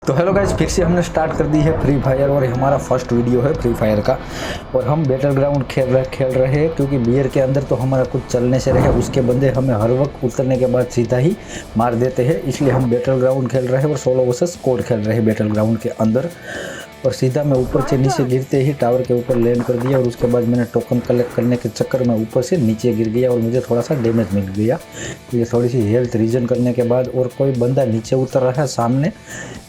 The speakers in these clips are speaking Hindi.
तो हेलो गाइस, फिर से हमने स्टार्ट कर दी है फ्री फायर और हमारा फर्स्ट वीडियो है फ्री फायर का। और हम बैटल ग्राउंड खेल रहे हैं क्योंकि बियर के अंदर तो हमारा कुछ चलने से रहे, उसके बंदे हमें हर वक्त उतरने के बाद सीधा ही मार देते हैं। इसलिए हम बैटल ग्राउंड खेल रहे हैं और सोलो वर्सेस स्क्वाड खेल रहे हैं बैटल ग्राउंड के अंदर। और सीधा मैं ऊपर से नीचे गिरते ही टावर के ऊपर लैंड कर दिया और उसके बाद मैंने टोकन कलेक्ट करने के चक्कर में ऊपर से नीचे गिर गया और मुझे थोड़ा सा डैमेज मिल गया। ये थोड़ी सी हेल्थ रीजन करने के बाद और कोई बंदा नीचे उतर रहा है सामने,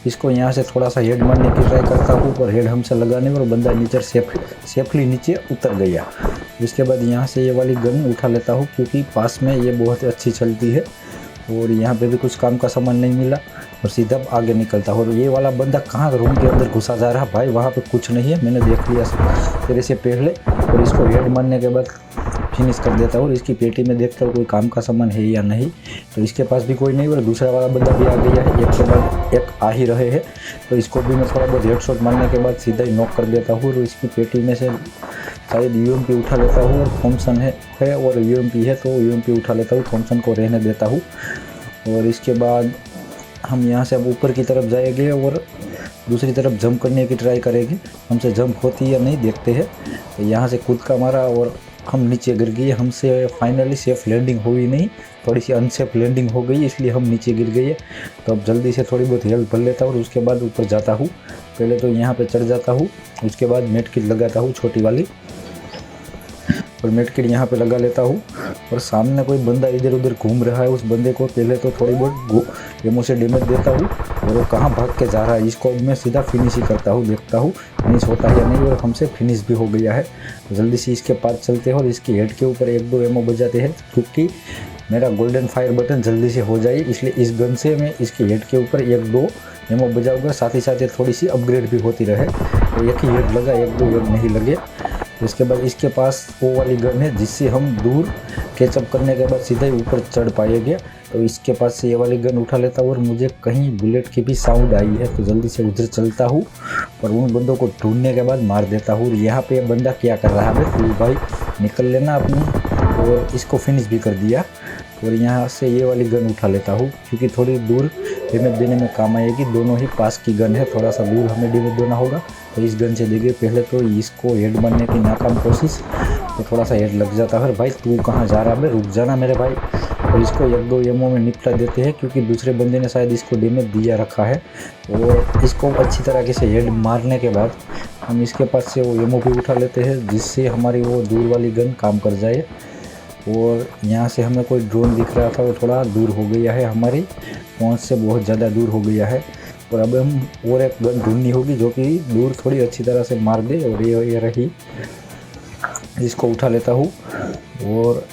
इसको यहाँ से थोड़ा सा हेड मारने की ट्राई करता हूँ पर हेड हमसे लगाने और बंदा नीचे सेफली नीचे उतर गया। इसके बाद यहाँ से ये वाली गन उठा लेता हूँ क्योंकि पास में ये बहुत अच्छी चलती है और यहाँ पे भी कुछ काम का सामान नहीं मिला और सीधा आगे निकलता और ये वाला बंदा कहाँ रूम के अंदर घुसा जा रहा भाई, वहाँ पे कुछ नहीं है, मैंने देख लिया तेरे से पहले। और इसको हेड मारने के बाद फिनिश कर देता हूँ और इसकी पेटी में देखता हूँ कोई काम का सामान है या नहीं, तो इसके पास भी कोई नहीं और दूसरा वाला बंदा भी आ गया है, एक के बाद एक आ ही रहे हैं। तो इसको भी मैं थोड़ा बहुत हेडशॉट मारने के बाद सीधा ही नॉक कर देता हूँ और इसकी पेटी में से शायद यूएमपी उठा लेता हूँ और थॉमसन है और यूएमपी है तो यूएमपी उठा लेता हूँ, थॉमसन को रहने देता हूँ। और इसके बाद हम यहाँ से अब ऊपर की तरफ जाएंगे और दूसरी तरफ जंप करने की ट्राई करेंगे, हमसे जंप होती है या नहीं देखते हैं। तो यहाँ से कूद का मारा और हम नीचे गिर गए, हमसे फाइनली सेफ लैंडिंग हुई नहीं, थोड़ी सी अनसेफ लैंडिंग हो गई इसलिए हम नीचे गिर गए। तो अब जल्दी से थोड़ी बहुत हेल्प भर लेता हूँ और उसके बाद ऊपर जाता हूँ। पहले तो यहाँ पे चढ़ जाता हूँ, उसके बाद मेड किट लगाता हूँ छोटी वाली और मेड किट यहाँ पे लगा लेता हूँ। और सामने कोई बंदा इधर उधर घूम रहा है, उस बंदे को पहले तो थोड़ी बहुत एमो से डैमेज देता हूँ और वो कहाँ भाग के जा रहा है, इसको मैं सीधा फिनिश ही करता हूँ, देखता हूँ फिनिश होता है या नहीं। और हमसे फिनिश भी हो गया है। जल्दी से इसके पास चलते हैं और इसकी हेड के ऊपर 1-2 एमो बजाते हैं क्योंकि मेरा गोल्डन फायर बटन जल्दी से हो जाए, इसलिए इस गन से मैं इसकी हेड के ऊपर 1-2 एमो बजाऊँगा, साथ ही साथ ये थोड़ी सी अपग्रेड भी होती रहे। तो एक ही हेड लगा, 1-2 हेड नहीं लगे। इसके बाद इसके पास वो वाली गन है जिससे हम दूर कैचअप करने के बाद सीधा ही ऊपर चढ़ पाएंगे। तो इसके पास से ये वाली गन उठा लेता हूँ और मुझे कहीं बुलेट की भी साउंड आई है तो जल्दी से उधर चलता हूँ और उन बंदों को ढूंढने के बाद मार देता हूँ। यहाँ पे ये बंदा क्या कर रहा है, तू भाई निकल लेना अपनी, और इसको फिनिश भी कर दिया। और यहाँ से ये वाली गन उठा लेता हूँ क्योंकि थोड़ी दूर डैमेज देने में काम आएगी, दोनों ही पास की गन है, थोड़ा सा दूर हमें डैमेज देना होगा। तो इस गन से देखिए पहले तो इसको हेड मारने की नाकाम कोशिश, तो थोड़ा सा हेड लग जाता है। भाई तू कहाँ जा रहा है, रुक जाना मेरे भाई। और इसको 1-2 एमओ में निपटा देते हैं क्योंकि दूसरे बंदे ने शायद इसको डैमेज दिया रखा है। और इसको अच्छी तरीके से हेड मारने के बाद हम इसके पास से वो एमओ भी उठा लेते हैं जिससे हमारी वो दूर वाली गन काम कर जाए। और यहाँ से हमें कोई ड्रोन दिख रहा था, वो थोड़ा दूर हो गया है, हमारी पहुँच से बहुत ज़्यादा दूर हो गया है। और अब हम और एक गन ढूंढनी होगी जो कि दूर थोड़ी अच्छी तरह से मार दे। और ये रही, इसको उठा लेता हूँ और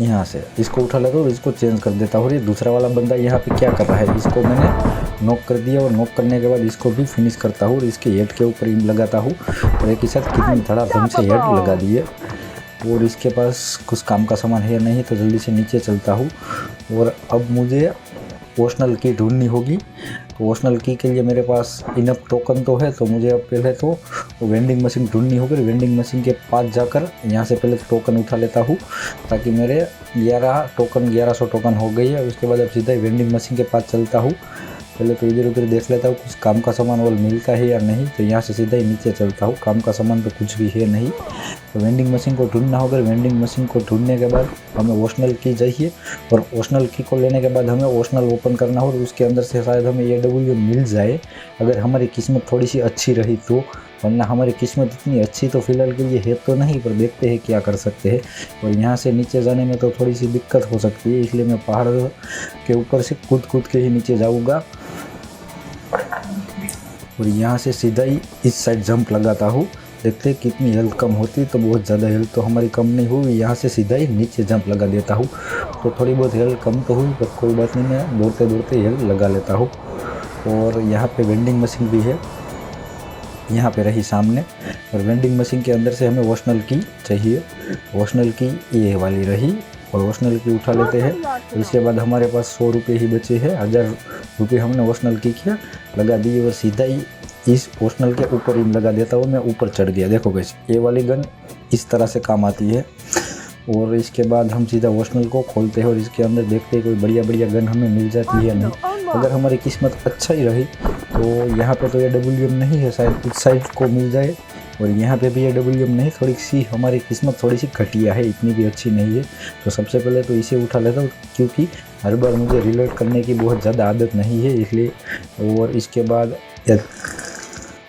यहाँ से इसको उठा लेता हूँ और इसको चेंज कर देता हूँ। और ये दूसरा वाला बंदा यहाँ पे क्या कर रहा है, इसको मैंने नॉक कर दिया और नॉक करने के बाद इसको भी फिनिश करता हूँ और इसके हेड के ऊपर इन लगाता हूँ और एक ही साथ कितनी धड़ाधड़ से हेड लगा दिए। और इसके पास कुछ काम का सामान है नहीं तो जल्दी से नीचे चलता हूँ। और अब मुझे पर्सनल की ढूंढनी होगी, तो पर्सनल की के लिए मेरे पास इनफ टोकन तो है, तो मुझे अब पहले तो वेंडिंग मशीन ढूंढनी होगी। वेंडिंग मशीन के पास जाकर यहाँ से पहले टोकन उठा लेता हूँ ताकि मेरे 1100 टोकन हो गई है। उसके बाद अब सीधा ही वेंडिंग मशीन के पास चलता हूँ, पहले तो इधर उधर देख लेता हूँ कुछ काम का सामान और मिलता है या नहीं। तो यहाँ से सीधा ही नीचे चलता हूँ, काम का सामान तो कुछ भी है नहीं। तो वेंडिंग मशीन को ढूंढना होगा, वेंडिंग मशीन को ढूंढने के बाद हमें ऑप्शनल की चाहिए और ऑप्शनल की को लेने के बाद हमें ऑप्शनल ओपन करना हो और उसके अंदर से शायद हमें AW मिल जाए अगर हमारी किस्मत थोड़ी सी अच्छी रही तो, वरना हमारी किस्मत इतनी अच्छी तो फ़िलहाल के लिए है तो नहीं, पर देखते हैं क्या कर सकते हैं। और यहाँ से नीचे जाने में तो थोड़ी सी दिक्कत हो सकती है, इसलिए मैं पहाड़ के ऊपर से कूद के ही नीचे जाऊँगा। और यहाँ से सीधा ही इस साइड जंप लगाता हूँ, देखते हैं कितनी हेल्थ कम होती, तो बहुत ज़्यादा हेल्थ तो हमारी कम नहीं हुई। यहाँ से सीधा ही नीचे जंप लगा देता हूँ, तो थोड़ी बहुत हेल्थ कम तो हुई पर कोई बात नहीं, मैं दौड़ते दौड़ते हेल्थ लगा लेता हूँ। और यहाँ पे वेंडिंग मशीन भी है, यहाँ पे रही सामने। और वेंडिंग मशीन के अंदर से हमें वॉशनल की चाहिए, वॉशनल की ये वाली रही और वॉशनल की उठा लेते हैं। तो इसके बाद हमारे पास 100 रुपये ही बचे हैं, 1000 रुपये हमने वॉशनल की किया लगा दिए और सीधा ही इस वॉशनल के ऊपर ही लगा देता हूँ, मैं ऊपर चढ़ गया। देखो कैसे ये वाली गन इस तरह से काम आती है। और इसके बाद हम सीधा वॉशनल को खोलते हैं और इसके अंदर देखते हैं कोई बढ़िया गन हमें मिल जाती है या नहीं। अगर हमारी किस्मत अच्छा ही रही तो यहाँ पे तो AWM नहीं है, शायद इस साइड को मिल जाए। और यहाँ पे भी AWM नहीं, थोड़ी सी हमारी किस्मत थोड़ी सी घटिया है, इतनी भी अच्छी नहीं है। तो सबसे पहले तो इसे उठा लेता हूँ, क्योंकि हर बार मुझे रिलोड करने की बहुत ज़्यादा आदत नहीं है इसलिए। और इसके बाद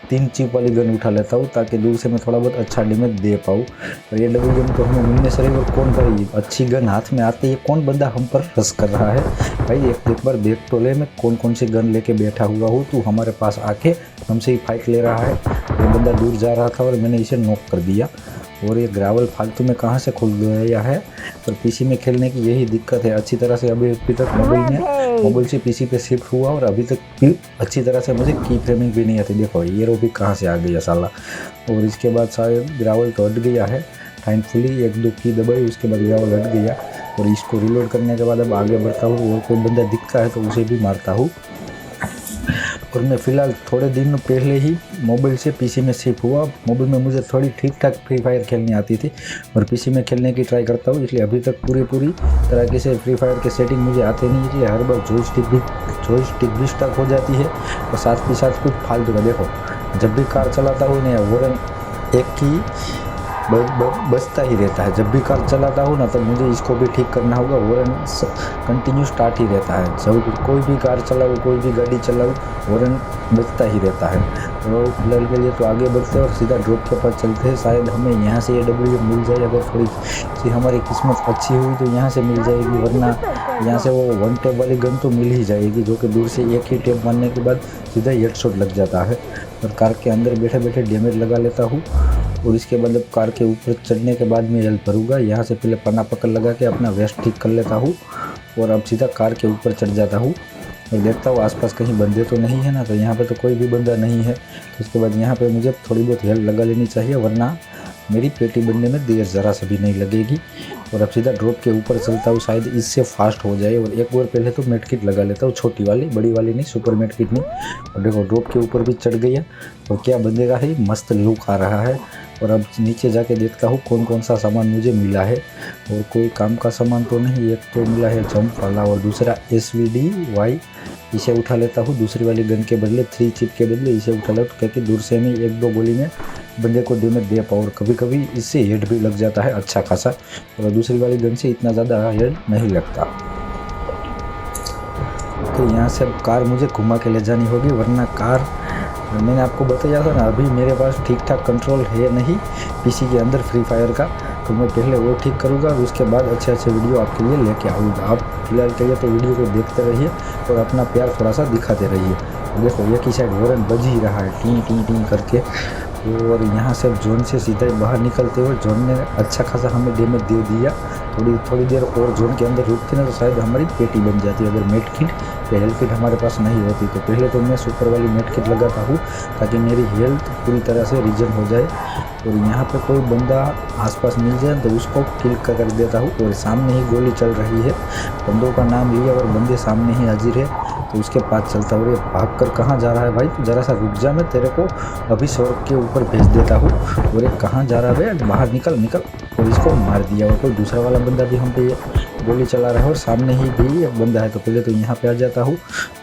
3 चिप वाली गन उठा लेता हूँ, ताकि दूर से मैं थोड़ा बहुत अच्छा डैमेज दे पाऊँ। और AWM तो हमें मिलने से रही, और कौन भाई अच्छी गन हाथ में आते ही कौन बंदा हम पर रश कर रहा है। भाई एक बार देख तो ले मैं कौन सी गन लेके बैठा हुआ हूँ। तू हमारे पास आके हमसे ही फाइट ले रहा है। वो बंदा दूर जा रहा था और मैंने इसे नॉक कर दिया। और ये ग्रावल फालतू में कहाँ से खुल गया है। पर पीसी में खेलने की यही दिक्कत है, अच्छी तरह से अभी तक मोबाइल से पीसी पे शिफ्ट हुआ, और अभी तक भी अच्छी तरह से मुझे की फ्रेमिंग भी नहीं आती। देखो ये रो भी कहाँ से आ गया साला। और इसके बाद शायद ग्रावल तो हट गया है, थैंकफुली 1-2 की दबाई, उसके बाद ग्रावल हट गया। और इसको रिलोड करने के बाद अब आगे बढ़ता हूँ, और कोई बंदा दिखता है तो उसे भी मारता हूँ। और मैं फ़िलहाल थोड़े दिन पहले ही मोबाइल से पीसी में शिफ्ट हुआ। मोबाइल में मुझे थोड़ी ठीक ठाक फ्री फायर खेलनी आती थी, और पीसी में खेलने की ट्राई करता हूँ, इसलिए अभी तक पूरी तरीके से फ्री फायर के सेटिंग मुझे आते नहीं, इसलिए हर बार जॉयस्टिक भी स्टक हो जाती है। और साथ के साथ कुछ फालतू का, देखो जब भी कार चलाता हूँ ना, वॉरन एक की बचता ही रहता है। जब भी कार चलाता हूँ ना, तब मुझे इसको भी ठीक करना होगा। वॉरन कंटिन्यू स्टार्ट ही रहता है, जब कोई भी कार चलाऊँ, कोई भी गाड़ी चलाऊँ, वॉरन बचता ही रहता है। तो फिलहाल के लिए तो आगे बढ़ते हैं और सीधा ड्रॉप के पास चलते हैं। शायद हमें यहाँ से AWM मिल जाए, अगर थोड़ी सी हमारी किस्मत अच्छी हुई तो यहाँ से मिल जाएगी, वरना यहाँ से वो 1 टैप वाली गन तो मिल ही जाएगी, जो कि दूर से एक ही टैप मारने के बाद सीधा हेडशॉट लग जाता है। और कार के अंदर बैठे बैठे डैमेज लगा लेता हूँ। और इसके बाद अब कार के ऊपर चढ़ने के बाद मैं हेल्प भरूँगा। यहाँ से पहले पन्ना पकड़ लगा के अपना वेस्ट ठीक कर लेता हूँ, और अब सीधा कार के ऊपर चढ़ जाता हूँ। और देखता हूँ आसपास कहीं बंदे तो नहीं है ना, तो यहाँ पे तो कोई भी बंदा नहीं है। तो उसके बाद यहाँ पे मुझे थोड़ी बहुत हेल्प लगा लेनी चाहिए, वरना मेरी पेटी बनने में देर ज़रा सा भी नहीं लगेगी। और अब सीधा ड्रॉप के ऊपर चलता हूँ, शायद इससे फास्ट हो जाए। और एक बार पहले तो मेड किट लगा लेता हूँ, छोटी वाली, बड़ी वाली नहीं, सुपर मेड किट नहीं। और देखो ड्रॉप के ऊपर भी चढ़ गया, और क्या बंदे का है, मस्त लुक आ रहा है। और अब नीचे जाके देखता हूँ कौन सा सामान मुझे मिला है। और कोई काम का सामान तो नहीं, एक तो मिला है जंप वाला, और दूसरा SVDY, इसे उठा लेता हूँ। दूसरी वाली गन के बदले 3 चिप के बदले इसे उठा लेता हूँ, क्योंकि दूर से मैं 1-2 गोली में बंदे को डैमेज दे पाऊँ। और कभी कभी इससे हेड भी लग जाता है अच्छा खासा, और दूसरी वाली गन से इतना ज़्यादा हेड नहीं लगता। तो यहाँ से अब कार मुझे घुमा के ले जानी होगी, वरना कार, मैंने आपको बताया था ना, अभी मेरे पास ठीक ठाक कंट्रोल है नहीं पीसी के अंदर फ्री फायर का। तो मैं पहले वो ठीक करूँगा, और उसके बाद अच्छे वीडियो आपके लिए लेके आऊँगा। आप फिलहाल के लिए तो वीडियो को देखते रहिए और अपना प्यार थोड़ा सा दिखाते रहिए। देखो ये की साइड वॉरन बज ही रहा है, टी टी टी करके। और यहाँ से जोन से सीधा बाहर निकलते हुए जोन ने अच्छा खासा हमें डैमेज दे दिया। थोड़ी देर और जोन के अंदर रुकते ना, तो शायद हमारी पेटी बन जाती अगर मेड किट या हेल्थ किट हमारे पास नहीं होती। तो पहले तो मैं सुपर वाली मेड किट लगाता हूँ, ताकि मेरी हेल्थ पूरी तरह से रीजन हो जाए। और यहाँ पे कोई बंदा आसपास मिल जाए तो उसको किल कर देता हूँ। और सामने ही गोली चल रही है, बंदों का नाम लिया और बंदे सामने ही हाजिर है, तो उसके पास चलता हूँ। भाग कर कहाँ जा रहा है भाई, तो ज़रा सा रुक जा, मैं तेरे को अभी सड़क के ऊपर भेज देता हूँ। और ये कहाँ जा रहा है, बाहर निकल। और इसको मार दिया। और कोई दूसरा वाला बंदा भी हम पे गोली चला रहा है, और सामने ही भी एक बंदा है। तो पहले तो यहाँ पे आ जाता हूँ,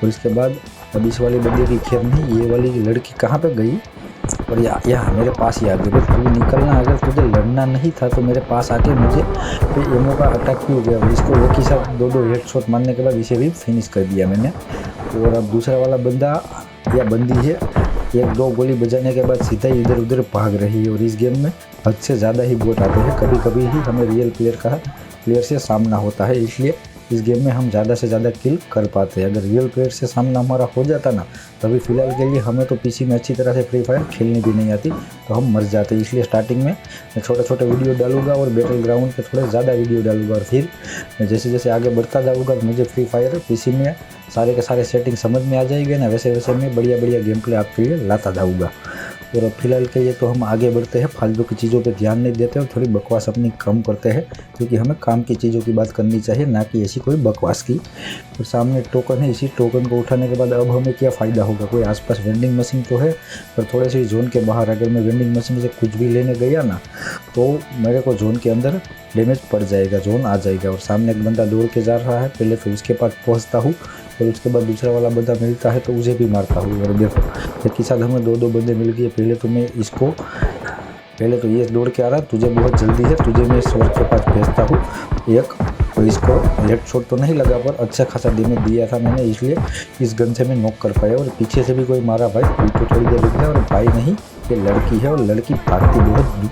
और इसके बाद अब इस वाले बंदे की खैर नहीं, ये वाली लड़की कहाँ पे गई, और यहाँ मेरे पास ही आ गई। तू निकलना, अगर तुझे लड़ना नहीं था तो मेरे पास आके मुझे पे एमओ का अटैक क्यों गया। और इसको एक ही साथ 2 हेडशॉट मारने के बाद इसे भी फिनिश कर दिया मैंने। और अब दूसरा वाला बंदा या बंदी है, 1-2 गोली बजाने के बाद सीधा ही इधर उधर भाग रही है। और इस गेम में हद से ज़्यादा ही बोट आते हैं, कभी कभी ही हमें रियल प्लेयर से सामना होता है, इसलिए इस गेम में हम ज़्यादा से ज़्यादा किल कर पाते हैं। अगर रियल प्लेयर से सामना हमारा हो जाता ना, तभी फ़िलहाल के लिए हमें तो पीसी में अच्छी तरह से फ्री फायर खेलनी भी नहीं आती, तो हम मर जाते। इसलिए स्टार्टिंग में मैं छोटे वीडियो डालूंगा और बैटल ग्राउंड पे थोड़े ज़्यादा वीडियो डालूंगा। और फिर मैं जैसे जैसे आगे बढ़ता जाऊँगा तो मुझे फ्री फायर पीसी में सारे के सारे सेटिंग समझ में आ जाएंगे ना, वैसे वैसे मैं बढ़िया गेम प्ले आपके लिए लाता जाऊँगा। और अब फिलहाल के लिए तो हम आगे बढ़ते हैं, फालतू की चीज़ों पे ध्यान नहीं देते और थोड़ी बकवास अपनी कम करते हैं, क्योंकि हमें काम की चीज़ों की बात करनी चाहिए, ना कि ऐसी कोई बकवास की। और सामने टोकन है, इसी टोकन को उठाने के बाद अब हमें क्या फ़ायदा होगा। कोई आसपास वेंडिंग मशीन तो है, पर थोड़े से जोन के बाहर अगर मैं वेंडिंग मशीन से कुछ भी लेने गया ना, तो मेरे को जोन के अंदर डैमेज पड़ जाएगा, जोन आ जाएगा। और सामने एक बंदा दौड़ के जा रहा है, पहले तो उसके पास पहुँचता हूँ, और उसके बाद दूसरा वाला बंदा मिलता है तो उसे भी मारता हूँ। और देखो एक ही साथ हमें 2 बंदे मिल गए। पहले तो ये दौड़ के आ रहा, तुझे बहुत जल्दी है, तुझे मैं स्वर्ग के पास भेजता हूँ एक। तो इसको हेडशॉट तो नहीं लगा पर अच्छा खासा डैमेज दिया था मैंने, इसलिए इस गन से मैं नॉक कर पाया। और पीछे से भी कोई मारा भाई, तो थोड़ी देर रुक गया। और भाई नहीं, ये लड़की है और लड़की भागती बहुत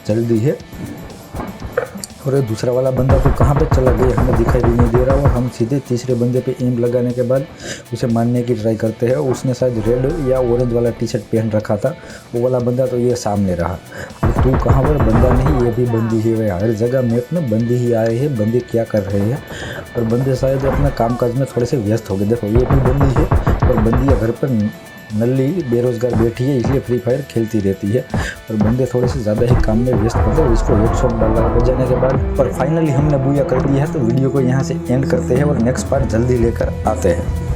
जल्दी है। और ये दूसरा वाला बंदा तो कहाँ पे चला गया हमें दिखाई भी नहीं दे रहा। और हम सीधे तीसरे बंदे पे एम लगाने के बाद उसे मारने की ट्राई करते हैं। उसने शायद रेड या ऑरेंज वाला टी शर्ट पहन रखा था, वो वाला बंदा तो ये सामने रहा। तू कहाँ पर, बंदा नहीं, ये भी बंदी ही है। हर जगह मैप में बंदी ही आए हैं। बंदे क्या कर रहे हैं, और बंदे शायद अपना कामकाज में थोड़े से व्यस्त हो गए। देखो ये भी बंदी है, और बंदी घर पर नल्ली बेरोजगार बैठी है, इसलिए फ्री फायर खेलती रहती है। और बंदे थोड़े से ज़्यादा ही काम में व्यस्त होते हैं। इसको हेडशॉट डाला बजाने के बाद और फाइनली हमने बुया कर दिया है। तो वीडियो को यहाँ से एंड करते हैं और नेक्स्ट पार्ट जल्दी लेकर आते हैं।